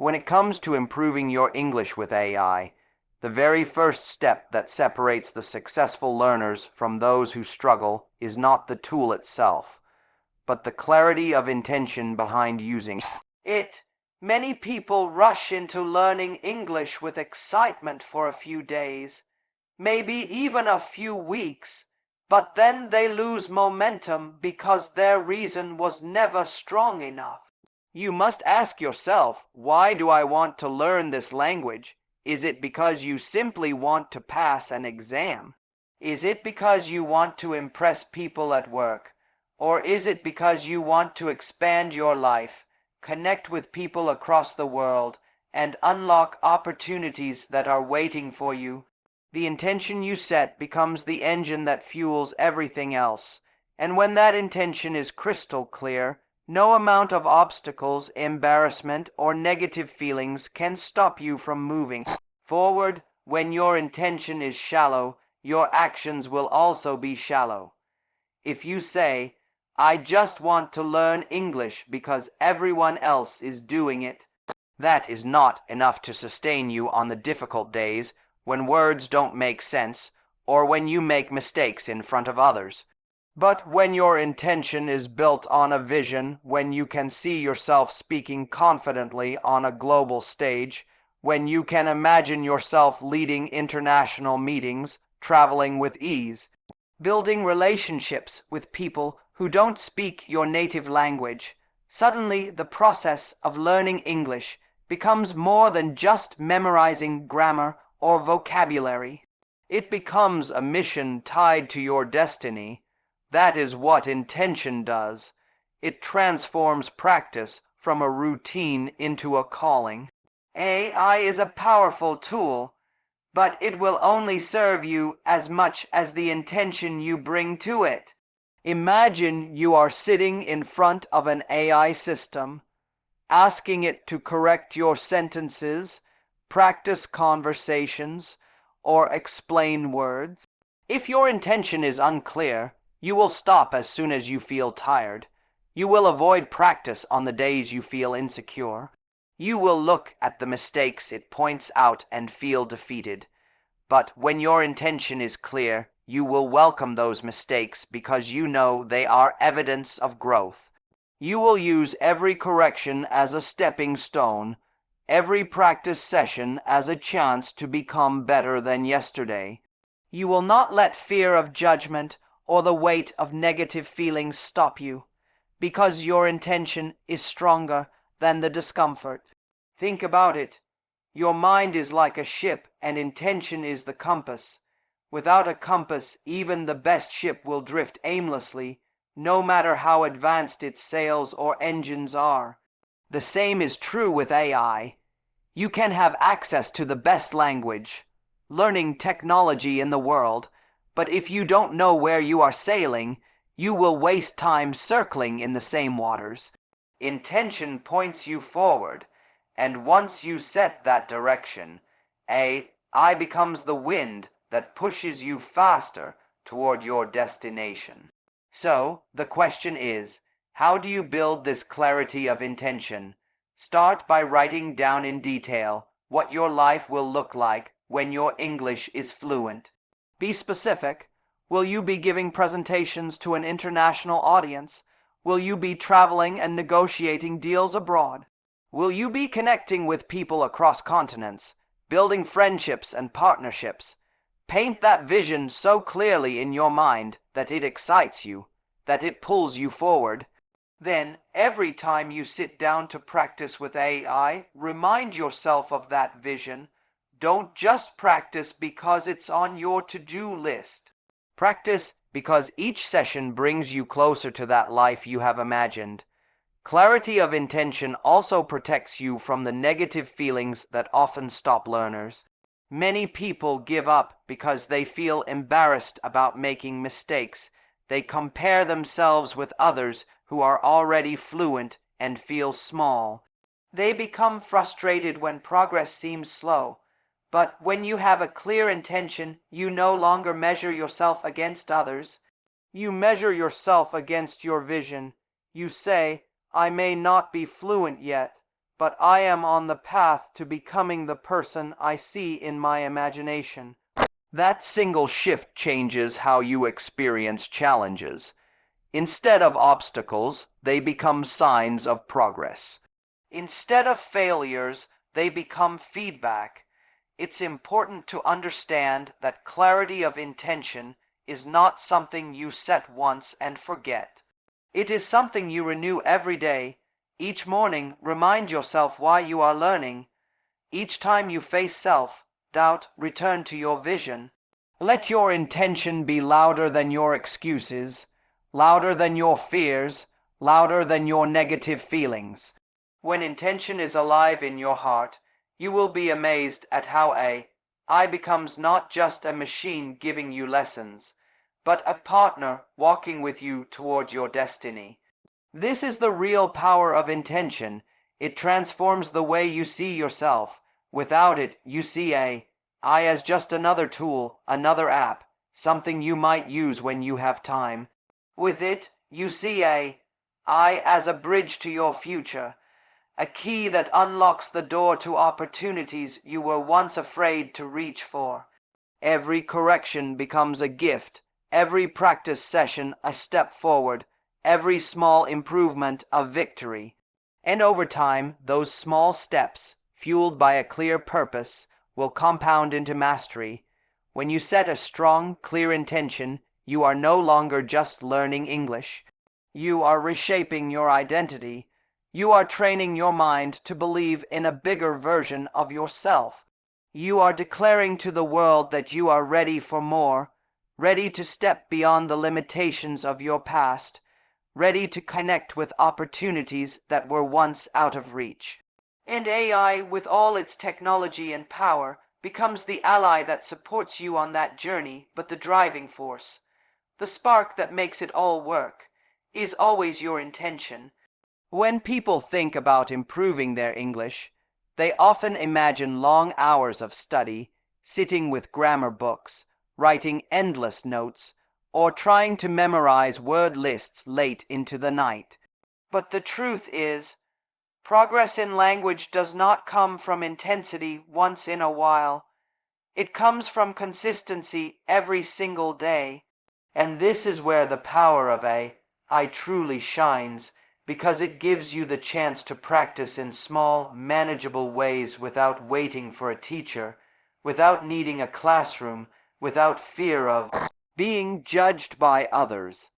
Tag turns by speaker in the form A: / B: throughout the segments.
A: When it comes to improving your English with AI, the very first step that separates the successful learners from those who struggle is not the tool itself, but the clarity of intention behind using it. Many people rush into learning English with excitement for a few days, maybe even a few weeks, but then they lose momentum because their reason was never strong enough. You must ask yourself, why do I want to learn this language? Is it because you simply want to pass an exam? Is it because you want to impress people at work? Or is it because you want to expand your life, connect with people across the world, and unlock opportunities that are waiting for you? The intention you set becomes the engine that fuels everything else. And when that intention is crystal clear, no amount of obstacles, embarrassment, or negative feelings can stop you from moving forward. When your intention is shallow, your actions will also be shallow. If you say, "I just want to learn English because everyone else is doing it," that is not enough to sustain you on the difficult days when words don't make sense or when you make mistakes in front of others. But when your intention is built on a vision, when you can see yourself speaking confidently on a global stage, when you can imagine yourself leading international meetings, traveling with ease, building relationships with people who don't speak your native language, suddenly the process of learning English becomes more than just memorizing grammar or vocabulary. It becomes a mission tied to your destiny. That is what intention does. It transforms practice from a routine into a calling. AI is a powerful tool, but it will only serve you as much as the intention you bring to it. Imagine you are sitting in front of an AI system, asking it to correct your sentences, practice conversations, or explain words. If your intention is unclear, you will stop as soon as you feel tired. You will avoid practice on the days you feel insecure. You will look at the mistakes it points out and feel defeated. But when your intention is clear, you will welcome those mistakes because you know they are evidence of growth. You will use every correction as a stepping stone, every practice session as a chance to become better than yesterday. You will not let fear of judgment or the weight of negative feelings stop you, because your intention is stronger than the discomfort. Think about it. Your mind is like a ship and intention is the compass. Without a compass, even the best ship will drift aimlessly, no matter how advanced its sails or engines are. The same is true with AI. You can have access to the best language, learning technology in the world, but if you don't know where you are sailing, you will waste time circling in the same waters. Intention points you forward, and once you set that direction, AI becomes the wind that pushes you faster toward your destination. So, the question is, how do you build this clarity of intention? Start by writing down in detail what your life will look like when your English is fluent. Be specific. Will you be giving presentations to an international audience? Will you be traveling and negotiating deals abroad? Will you be connecting with people across continents, building friendships and partnerships? Paint that vision so clearly in your mind that it excites you, that it pulls you forward. Then, every time you sit down to practice with AI, remind yourself of that vision. Don't just practice because it's on your to-do list. Practice because each session brings you closer to that life you have imagined. Clarity of intention also protects you from the negative feelings that often stop learners. Many people give up because they feel embarrassed about making mistakes. They compare themselves with others who are already fluent and feel small. They become frustrated when progress seems slow. But when you have a clear intention, you no longer measure yourself against others. You measure yourself against your vision. You say, "I may not be fluent yet, but I am on the path to becoming the person I see in my imagination. That single shift changes how you experience challenges. Instead of obstacles, they become signs of progress. Instead of failures, they become feedback. It's important to understand that clarity of intention is not something you set once and forget. It is something you renew every day. Each morning, remind yourself why you are learning. Each time you face self-doubt, return to your vision. Let your intention be louder than your excuses, louder than your fears, louder than your negative feelings. When intention is alive in your heart, you will be amazed at how AI becomes not just a machine giving you lessons, but a partner walking with you toward your destiny. This is the real power of intention. It transforms the way you see yourself. Without it, you see AI as just another tool, another app, something you might use when you have time. With it, you see AI as a bridge to your future, a key that unlocks the door to opportunities you were once afraid to reach for. Every correction becomes a gift, every practice session a step forward, every small improvement a victory. And over time, those small steps, fueled by a clear purpose, will compound into mastery. When you set a strong, clear intention, you are no longer just learning English. You are reshaping your identity. You are training your mind to believe in a bigger version of yourself. You are declaring to the world that you are ready for more, ready to step beyond the limitations of your past, ready to connect with opportunities that were once out of reach. And AI, with all its technology and power, becomes the ally that supports you on that journey, but the driving force, the spark that makes it all work, is always your intention. When people think about improving their English, they often imagine long hours of study, sitting with grammar books, writing endless notes, or trying to memorize word lists late into the night. But the truth is, progress in language does not come from intensity once in a while. It comes from consistency every single day. And this is where the power of AI truly shines, because it gives you the chance to practice in small, manageable ways without waiting for a teacher, without needing a classroom, without fear of being judged by others.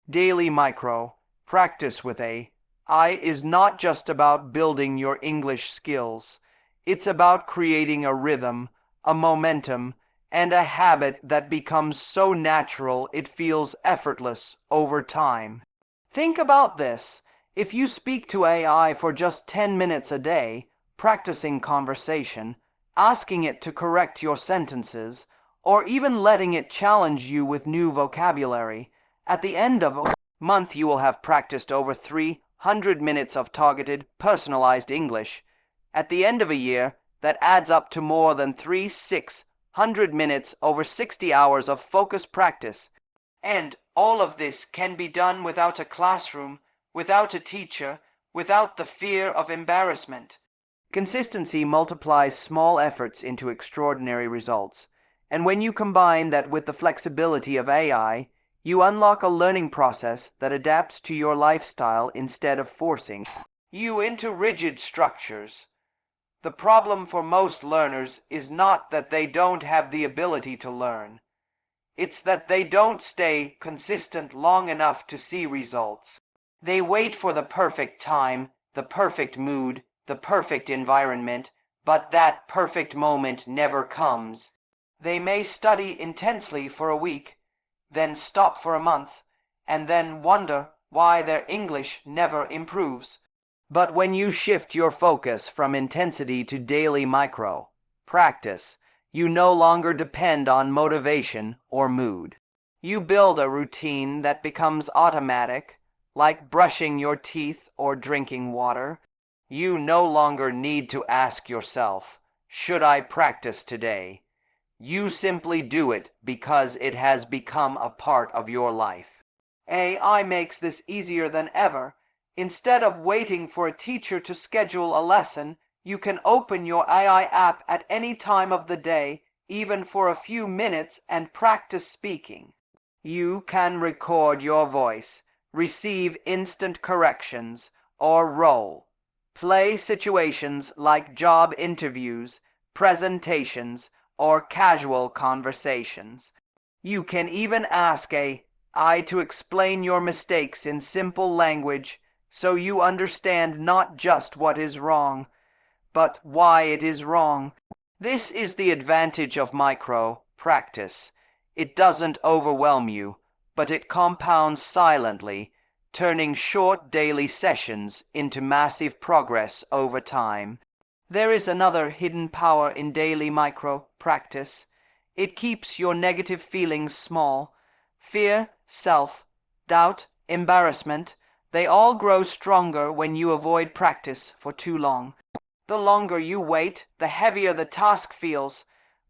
A: Daily micro practice with AI is not just about building your English skills. It's about creating a rhythm, a momentum, and a habit that becomes so natural it feels effortless over time. Think about this. If you speak to AI for just 10 minutes a day, practicing conversation, asking it to correct your sentences, or even letting it challenge you with new vocabulary, at the end of a month you will have practiced over 300 minutes of targeted, personalized English. At the end of a year, that adds up to more than 600 minutes over 60 hours of focused practice. And all of this can be done without a classroom, without a teacher, without the fear of embarrassment. Consistency multiplies small efforts into extraordinary results. And when you combine that with the flexibility of AI, you unlock a learning process that adapts to your lifestyle instead of forcing you into rigid structures. The problem for most learners is not that they don't have the ability to learn. It's that they don't stay consistent long enough to see results. They wait for the perfect time, the perfect mood, the perfect environment, but that perfect moment never comes. They may study intensely for a week, then stop for a month, and then wonder why their English never improves. But when you shift your focus from intensity to daily micro practice, you no longer depend on motivation or mood. You build a routine that becomes automatic, like brushing your teeth or drinking water. You no longer need to ask yourself, "Should I practice today?" You simply do it because it has become a part of your life. AI makes this easier than ever. Instead of waiting for a teacher to schedule a lesson, you can open your AI app at any time of the day, even for a few minutes, and practice speaking. You can record your voice, receive instant corrections, or role play situations like job interviews, presentations, or casual conversations. You can even ask AI to explain your mistakes in simple language so you understand not just what is wrong, but why it is wrong. This is the advantage of micro practice. It doesn't overwhelm you, but it compounds silently, turning short daily sessions into massive progress over time. There is another hidden power in daily micro practice. It keeps your negative feelings small. Fear, self-doubt, embarrassment, they all grow stronger when you avoid practice for too long. The longer you wait, the heavier the task feels.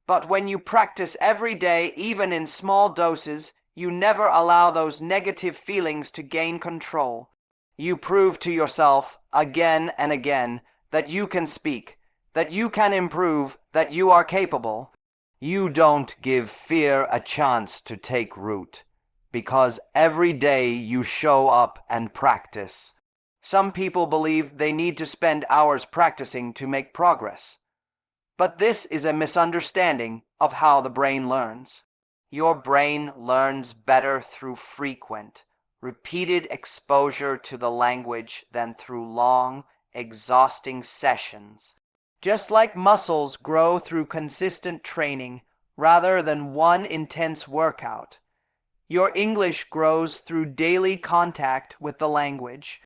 A: But when you practice every day, even in small doses, you never allow those negative feelings to gain control. You prove to yourself again and again that you can speak, that you can improve, that you are capable. You don't give fear a chance to take root, because every day you show up and practice. Some people believe they need to spend hours practicing to make progress. But this is a misunderstanding of how the brain learns. Your brain learns better through frequent, repeated exposure to the language than through long, exhausting sessions. Just like muscles grow through consistent training rather than one intense workout, your English grows through daily contact with the language.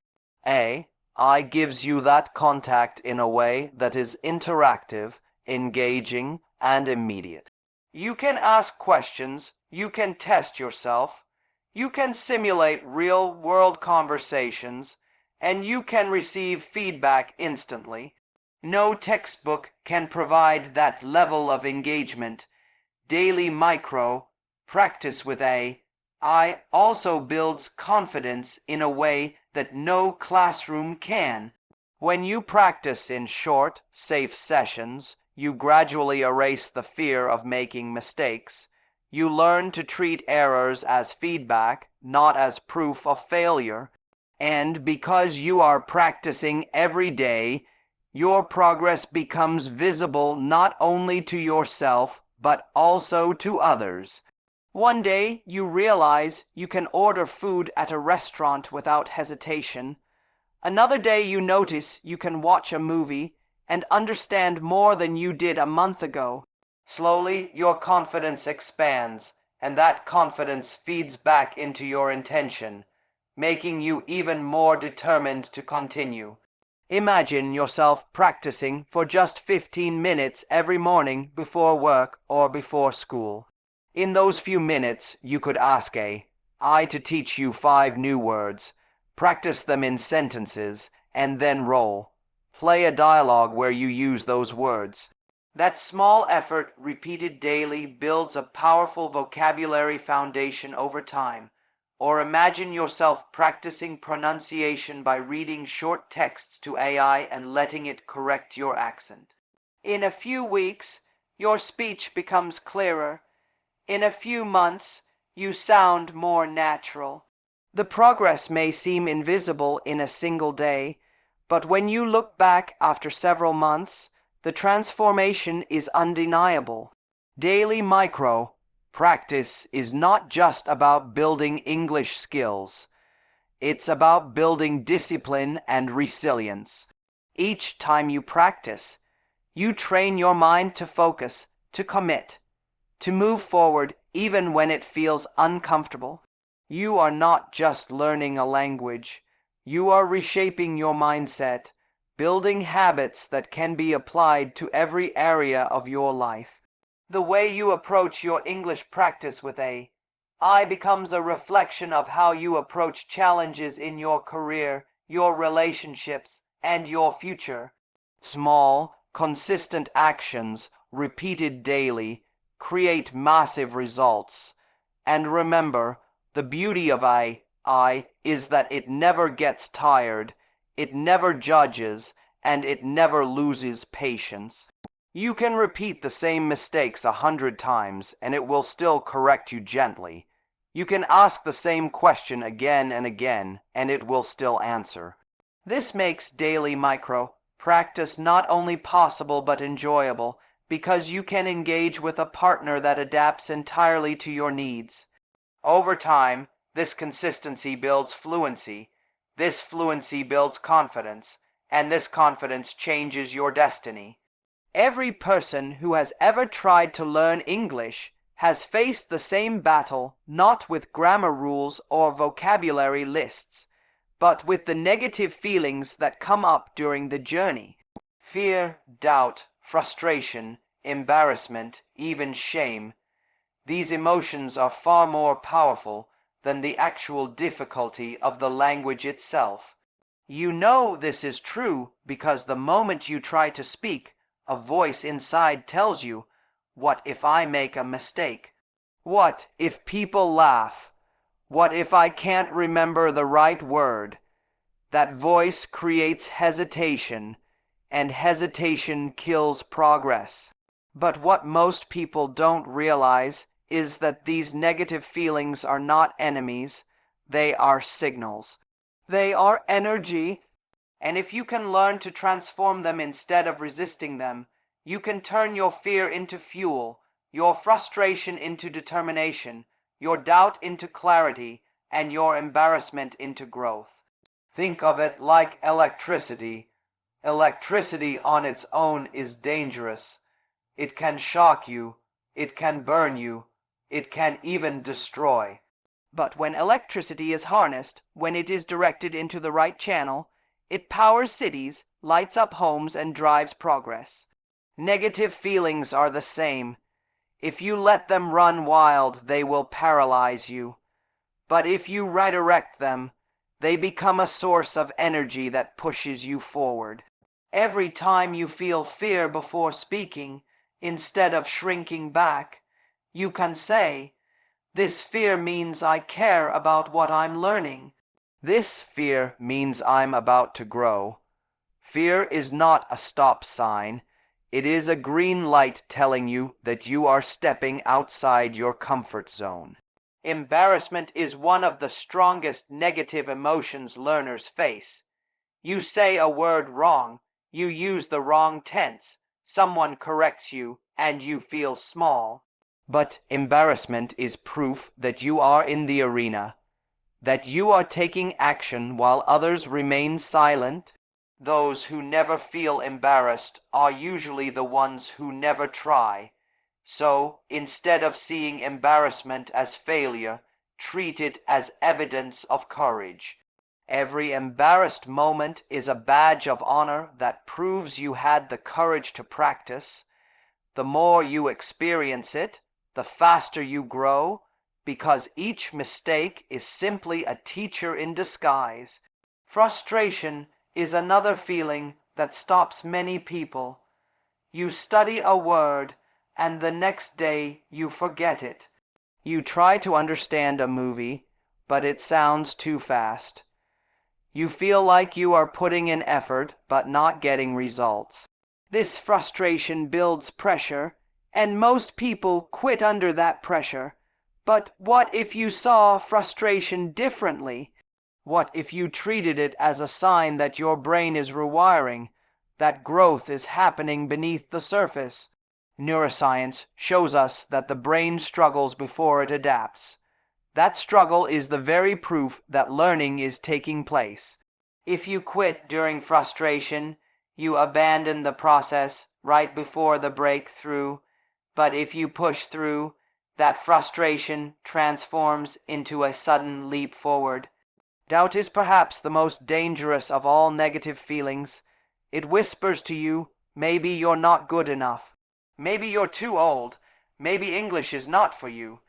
A: AI gives you that contact in a way that is interactive, engaging, and immediate. You can ask questions, you can test yourself, you can simulate real-world conversations, and you can receive feedback instantly. No textbook can provide that level of engagement. Daily micro practice with AI also builds confidence in a way that no classroom can. When you practice in short, safe sessions, you gradually erase the fear of making mistakes. You learn to treat errors as feedback, not as proof of failure. And because you are practicing every day, your progress becomes visible not only to yourself, but also to others. One day you realize you can order food at a restaurant without hesitation. Another day you notice you can watch a movie and understand more than you did a month ago. Slowly your confidence expands, and that confidence feeds back into your intention, making you even more determined to continue. Imagine yourself practicing for just 15 minutes every morning before work or before school. In those few minutes, you could ask AI to teach you 5 new words, practice them in sentences, and then play a dialogue where you use those words. That small effort, repeated daily, builds a powerful vocabulary foundation over time. Or imagine yourself practicing pronunciation by reading short texts to AI and letting it correct your accent. In a few weeks, your speech becomes clearer. In a few months, you sound more natural. The progress may seem invisible in a single day, but when you look back after several months, the transformation is undeniable. Daily micro practice is not just about building English skills. It's about building discipline and resilience. Each time you practice, you train your mind to focus, to commit, to move forward even when it feels uncomfortable. You are not just learning a language. You are reshaping your mindset, building habits that can be applied to every area of your life. The way you approach your English practice with AI becomes a reflection of how you approach challenges in your career, your relationships, and your future. Small, consistent actions, repeated daily, create massive results. And remember, the beauty of AI is that it never gets tired, it never judges, and it never loses patience. You can repeat the same mistakes 100 times and it will still correct you gently. You can ask the same question again and again and it will still answer. This makes daily micro practice not only possible but enjoyable because you can engage with a partner that adapts entirely to your needs. Over time, this consistency builds fluency, this fluency builds confidence, and this confidence changes your destiny. Every person who has ever tried to learn English has faced the same battle, not with grammar rules or vocabulary lists, but with the negative feelings that come up during the journey. Fear, doubt, frustration, embarrassment, even shame. These emotions are far more powerful than the actual difficulty of the language itself. You know this is true because the moment you try to speak, a voice inside tells you, what if I make a mistake? What if people laugh? What if I can't remember the right word? That voice creates hesitation, and hesitation kills progress. But what most people don't realize is that these negative feelings are not enemies, they are signals. They are energy, and if you can learn to transform them instead of resisting them, you can turn your fear into fuel, your frustration into determination, your doubt into clarity, and your embarrassment into growth. Think of it like electricity. Electricity on its own is dangerous. It can shock you, it can burn you, it can even destroy. But when electricity is harnessed, when it is directed into the right channel, it powers cities, lights up homes, and drives progress. Negative feelings are the same. If you let them run wild, they will paralyze you. But if you redirect them, they become a source of energy that pushes you forward. Every time you feel fear before speaking, instead of shrinking back, you can say, "This fear means I care about what I'm learning. This fear means I'm about to grow." Fear is not a stop sign. It is a green light telling you that you are stepping outside your comfort zone. Embarrassment is one of the strongest negative emotions learners face. You say a word wrong, you use the wrong tense, someone corrects you, and you feel small. But embarrassment is proof that you are in the arena, that you are taking action while others remain silent. Those who never feel embarrassed are usually the ones who never try. So, instead of seeing embarrassment as failure, treat it as evidence of courage. Every embarrassed moment is a badge of honor that proves you had the courage to practice. The more you experience it, the faster you grow, because each mistake is simply a teacher in disguise. Frustration is another feeling that stops many people. You study a word, and the next day you forget it. You try to understand a movie, but it sounds too fast. You feel like you are putting in effort, but not getting results. This frustration builds pressure, and most people quit under that pressure. But what if you saw frustration differently? What if you treated it as a sign that your brain is rewiring, that growth is happening beneath the surface? Neuroscience shows us that the brain struggles before it adapts. That struggle is the very proof that learning is taking place. If you quit during frustration, you abandon the process right before the breakthrough. But if you push through, that frustration transforms into a sudden leap forward. Doubt is perhaps the most dangerous of all negative feelings. It whispers to you, maybe you're not good enough. Maybe you're too old. Maybe English is not for you.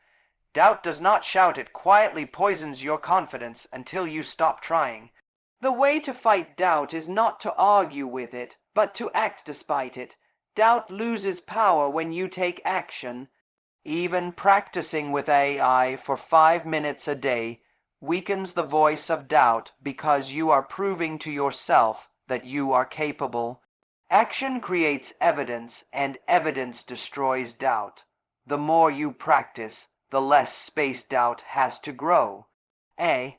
A: Doubt does not shout, it quietly poisons your confidence until you stop trying. The way to fight doubt is not to argue with it, but to act despite it. Doubt loses power when you take action. Even practicing with AI for 5 minutes a day weakens the voice of doubt because you are proving to yourself that you are capable. Action creates evidence, and evidence destroys doubt. The more you practice, the less space doubt has to grow. AI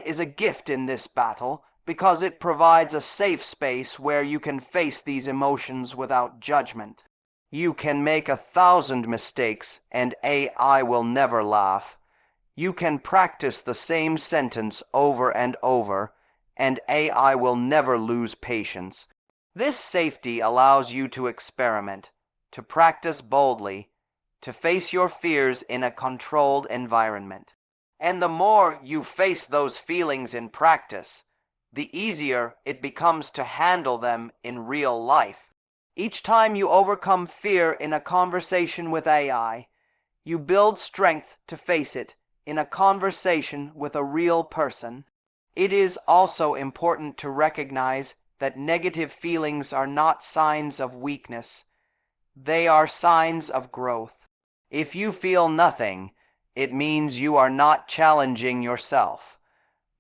A: is a gift in this battle because it provides a safe space where you can face these emotions without judgment. You can make 1,000 mistakes and AI will never laugh. You can practice the same sentence over and over, and AI will never lose patience. This safety allows you to experiment, to practice boldly, to face your fears in a controlled environment. And the more you face those feelings in practice, the easier it becomes to handle them in real life. Each time you overcome fear in a conversation with AI, you build strength to face it in a conversation with a real person. It is also important to recognize that negative feelings are not signs of weakness. They are signs of growth. If you feel nothing, it means you are not challenging yourself.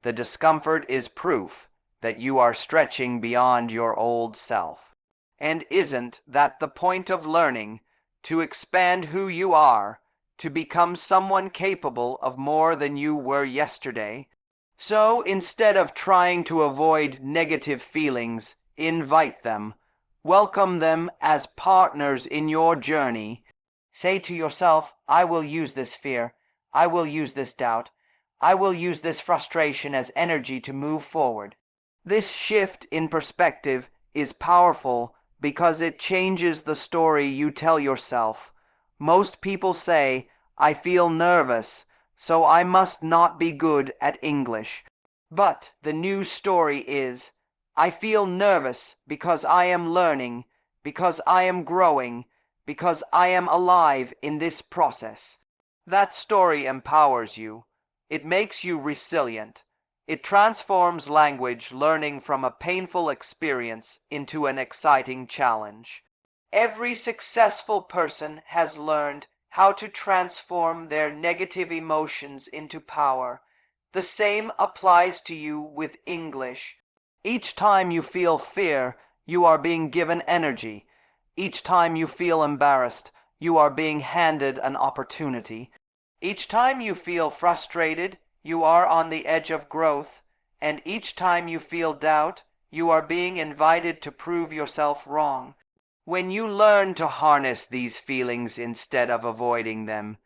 A: The discomfort is proof that you are stretching beyond your old self. And isn't that the point of learning? To expand who you are, to become someone capable of more than you were yesterday. So instead of trying to avoid negative feelings, invite them. Welcome them as partners in your journey. Say to yourself, I will use this fear. I will use this doubt. I will use this frustration as energy to move forward. This shift in perspective is powerful because it changes the story you tell yourself. Most people say, I feel nervous, so I must not be good at English. But the new story is, I feel nervous because I am learning, because I am growing, because I am alive in this process. That story empowers you. It makes you resilient. It transforms language learning from a painful experience into an exciting challenge. Every successful person has learned how to transform their negative emotions into power. The same applies to you with English. Each time you feel fear, you are being given energy. Each time you feel embarrassed, you are being handed an opportunity. Each time you feel frustrated, you are on the edge of growth. And each time you feel doubt, you are being invited to prove yourself wrong. When you learn to harness these feelings instead of avoiding them,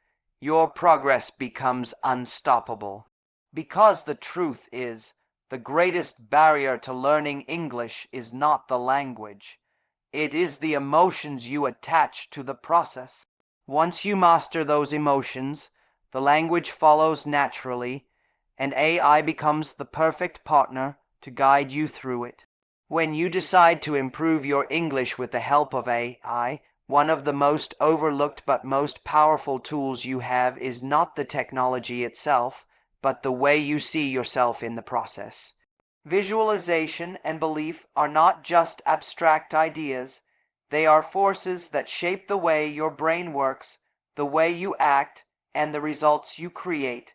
A: your progress becomes unstoppable. Because the truth is, the greatest barrier to learning English is not the language. It is the emotions you attach to the process. Once you master those emotions, the language follows naturally, and AI becomes the perfect partner to guide you through it. When you decide to improve your English with the help of AI, one of the most overlooked but most powerful tools you have is not the technology itself, but the way you see yourself in the process. Visualization and belief are not just abstract ideas. They are forces that shape the way your brain works, the way you act, and the results you create.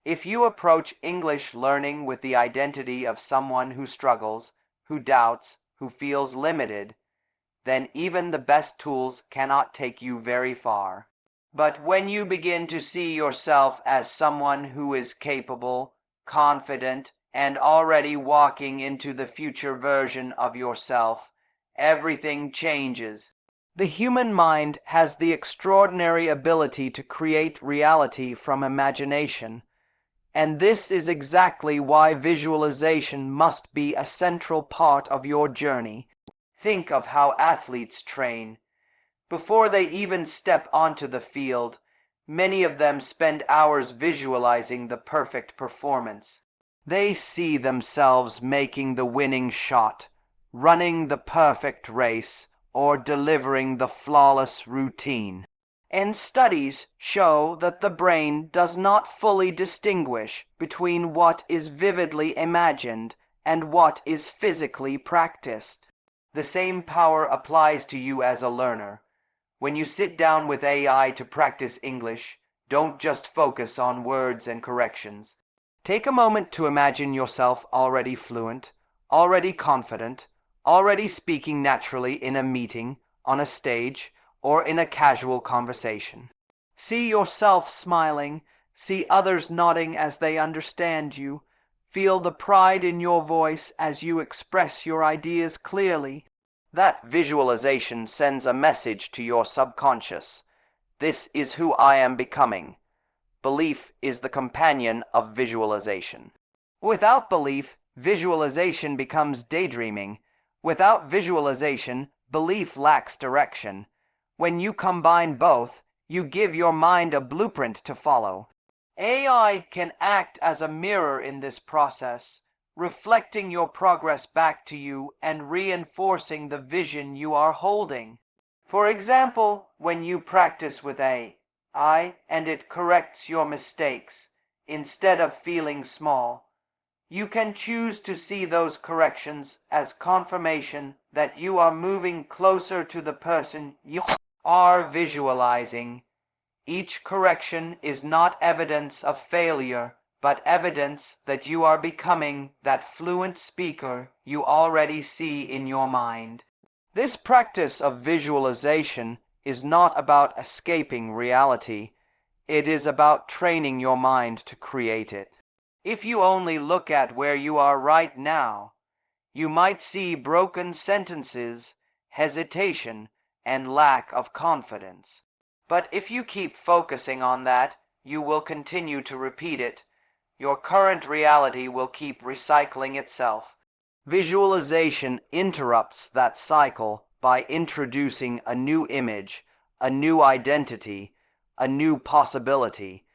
A: If you approach English learning with the identity of someone who struggles, who doubts, who feels limited, then even the best tools cannot take you very far. But when you begin to see yourself as someone who is capable, confident, and already walking into the future version of yourself, everything changes. The human mind has the extraordinary ability to create reality from imagination. And this is exactly why visualization must be a central part of your journey. Think of how athletes train. Before they even step onto the field, many of them spend hours visualizing the perfect performance. They see themselves making the winning shot, running the perfect race, or delivering the flawless routine. And studies show that the brain does not fully distinguish between what is vividly imagined and what is physically practiced. The same power applies to you as a learner. When you sit down with AI to practice English, don't just focus on words and corrections. Take a moment to imagine yourself already fluent, already confident, already speaking naturally in a meeting, on a stage, or in a casual conversation. See yourself smiling, see others nodding as they understand you, feel the pride in your voice as you express your ideas clearly. That visualization sends a message to your subconscious. This is who I am becoming. Belief is the companion of visualization. Without belief, visualization becomes daydreaming. Without visualization, belief lacks direction. When you combine both, you give your mind a blueprint to follow. AI can act as a mirror in this process, reflecting your progress back to you and reinforcing the vision you are holding. For example, when you practice with AI and it corrects your mistakes, instead of feeling small, you can choose to see those corrections as confirmation that you are moving closer to the person you are visualizing. Each correction is not evidence of failure, but evidence that you are becoming that fluent speaker you already see in your mind. This practice of visualization is not about escaping reality. It is about training your mind to create it. If you only look at where you are right now, you might see broken sentences, hesitation, and lack of confidence. But if you keep focusing on that, you will continue to repeat it. Your current reality will keep recycling itself. Visualization interrupts that cycle by introducing a new image, a new identity, a new possibility.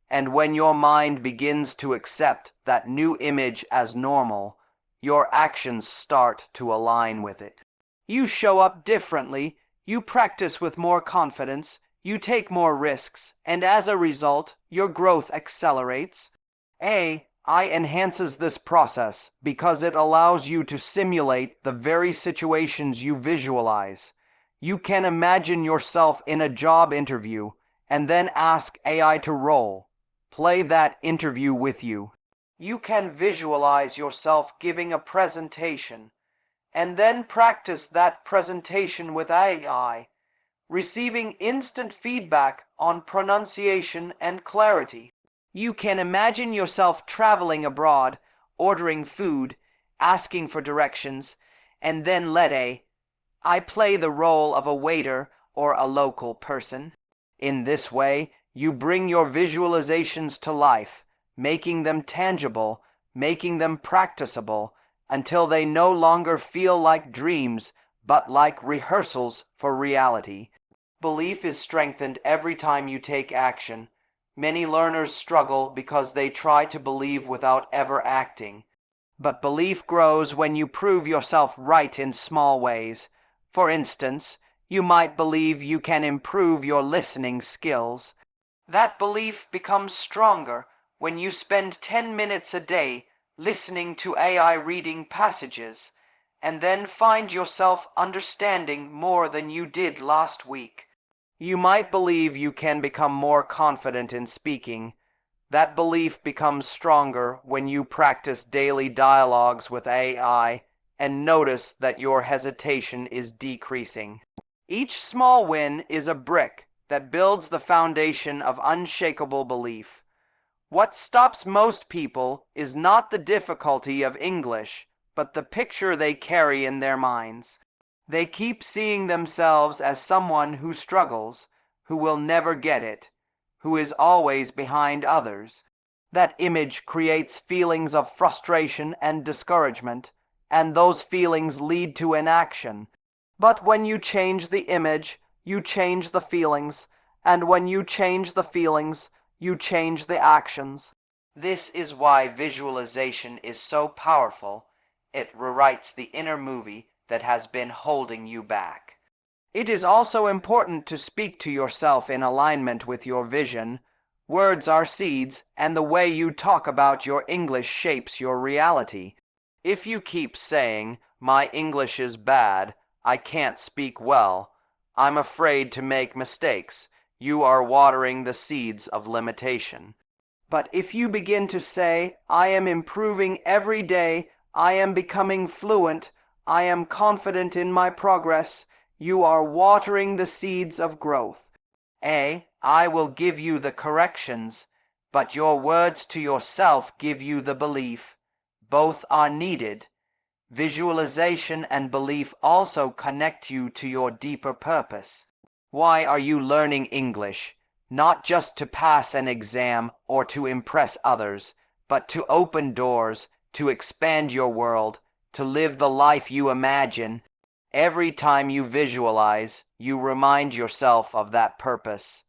A: And when your mind begins to accept that new image as normal, your actions start to align with it. You show up differently, you practice with more confidence, you take more risks, and as a result, your growth accelerates. AI enhances this process because it allows you to simulate the very situations you visualize. You can imagine yourself in a job interview and then ask AI to play that interview with you. You can visualize yourself giving a presentation and then practice that presentation with AI, receiving instant feedback on pronunciation and clarity. You can imagine yourself traveling abroad, ordering food, asking for directions, and then let AI play the role of a waiter or a local person. In this way, you bring your visualizations to life, making them tangible, making them practicable, until they no longer feel like dreams, but like rehearsals for reality. Belief is strengthened every time you take action. Many learners struggle because they try to believe without ever acting. But belief grows when you prove yourself right in small ways. For instance, you might believe you can improve your listening skills. That belief becomes stronger when you spend 10 minutes a day listening to AI reading passages, and then find yourself understanding more than you did last week. You might believe you can become more confident in speaking. That belief becomes stronger when you practice daily dialogues with AI and notice that your hesitation is decreasing. Each small win is a brick that builds the foundation of unshakable belief. What stops most people is not the difficulty of English, but the picture they carry in their minds. They keep seeing themselves as someone who struggles, who will never get it, who is always behind others. That image creates feelings of frustration and discouragement, and those feelings lead to inaction. But when you change the image, you change the feelings, and when you change the feelings, you change the actions. This is why visualization is so powerful. It rewrites the inner movie that has been holding you back. It is also important to speak to yourself in alignment with your vision. Words are seeds, and the way you talk about your English shapes your reality. If you keep saying, "My English is bad, I can't speak well, I'm afraid to make mistakes," you are watering the seeds of limitation. But if you begin to say, I am improving every day, I am becoming fluent, I am confident in my progress, you are watering the seeds of growth. I will give you the corrections, but your words to yourself give you the belief. Both are needed. Visualization and belief also connect you to your deeper purpose. Why are you learning English? Not just to pass an exam or to impress others, but to open doors, to expand your world, to live the life you imagine. Every time you visualize, you remind yourself of that purpose.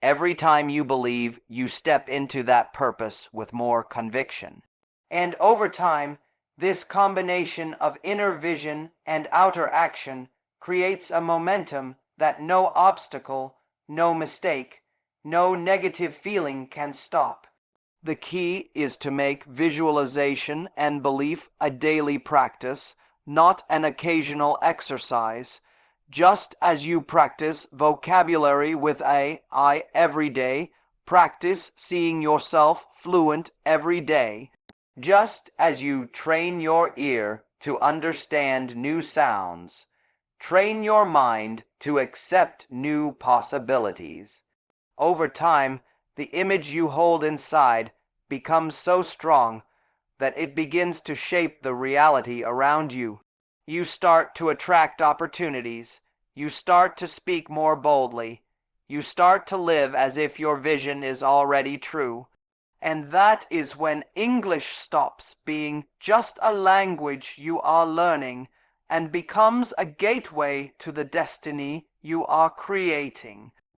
A: Every time you believe, you step into that purpose with more conviction. And over time, this combination of inner vision and outer action creates a momentum that no obstacle, no mistake, no negative feeling can stop. The key is to make visualization and belief a daily practice, not an occasional exercise. Just as you practice vocabulary with I every day, practice seeing yourself fluent every day. Just as you train your ear to understand new sounds, train your mind to accept new possibilities. Over time, the image you hold inside becomes so strong that it begins to shape the reality around you. You start to attract opportunities. You start to speak more boldly. You start to live as if your vision is already true. And that is when English stops being just a language you are learning and becomes a gateway to the destiny you are creating.